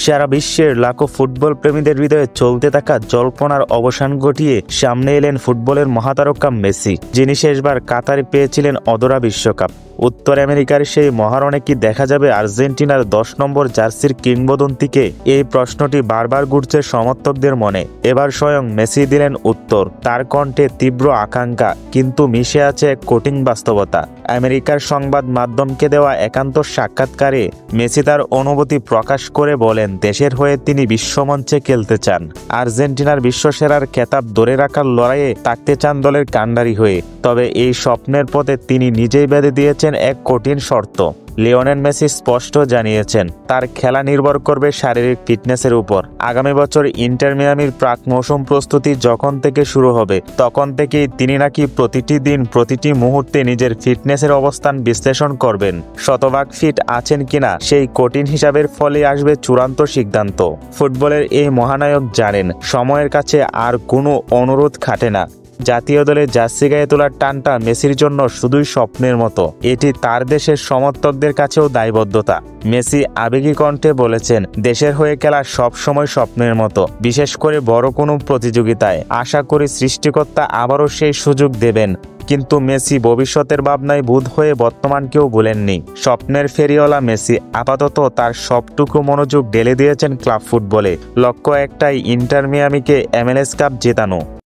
সারা বিশ্বের লাখো ফুটবল প্রেমীদের হৃদয়ে চলতে থাকা জল্পনার অবসান ঘটিয়ে সামনে এলেন ফুটবলের মহাতারকা মেসি, যিনি শেষবার কাতারে পেয়েছিলেন অধরা বিশ্বকাপ। উত্তর আমেরিকার সেই মহারণে কি দেখা যাবে আর্জেন্টিনার 10 নম্বর জার্সির কিংবদন্তিকে? এই প্রশ্নটি বারবার ঘুরছে সমর্থকদের মনে। এবার স্বয়ং মেসি দিলেন উত্তর। তার কণ্ঠে তীব্র আকাঙ্ক্ষা, কিন্তু মিশে আছে এক কঠিন বাস্তবতা। আমেরিকার সংবাদ মাধ্যমকে দেওয়া একান্ত সাক্ষাৎকারে মেসি তার অনুভূতি প্রকাশ করে বলেন, দেশের হয়ে তিনি বিশ্বমঞ্চে খেলতে চান। আর্জেন্টিনার বিশ্বসেরার খেতাব ধরে রাখার লড়াইয়ে থাকতে চান দলের কাণ্ডারি হয়ে। তবে এই স্বপ্নের পথে তিনি নিজেই বেঁধে দিয়েছেন এক কঠিন শর্ত। লিওনেল মেসি স্পষ্ট জানিয়েছেন, তার খেলা নির্ভর করবে শারীরিক ফিটনেসের উপর। আগামী বছর ইন্টার মিয়ামির প্রাক মৌসুম প্রস্তুতি যখন থেকে শুরু হবে, তখন থেকেই তিনি নাকি প্রতিটি দিন প্রতিটি মুহূর্তে নিজের ফিটনেসের অবস্থান বিশ্লেষণ করবেন। শতভাগ ফিট আছেন কিনা সেই কঠিন হিসাবের ফলে আসবে চূড়ান্ত সিদ্ধান্ত। ফুটবলের এই মহানায়ক জানেন, সময়ের কাছে আর কোনো অনুরোধ খাটে না। জাতীয় দলে জার্সি গায়ে তোলার টানটা মেসির জন্য শুধুই স্বপ্নের মতো, এটি তার দেশের সমর্থকদের কাছেও দায়বদ্ধতা। মেসি আবেগী কণ্ঠে বলেছেন, দেশের হয়ে খেলা সবসময় স্বপ্নের মতো, বিশেষ করে বড় কোনো প্রতিযোগিতায়। আশা করি সৃষ্টিকর্তা আবারও সেই সুযোগ দেবেন। কিন্তু মেসি ভবিষ্যতের ভাবনায় বুঁদ হয়ে বর্তমানকেও ভুলেননি। স্বপ্নের ফেরিওয়ালা মেসি আপাতত তার সবটুকু মনোযোগ ঢেলে দিয়েছেন ক্লাব ফুটবলে। লক্ষ্য একটাই, ইন্টার মিয়ামিকে MLS কাপ জেতানো।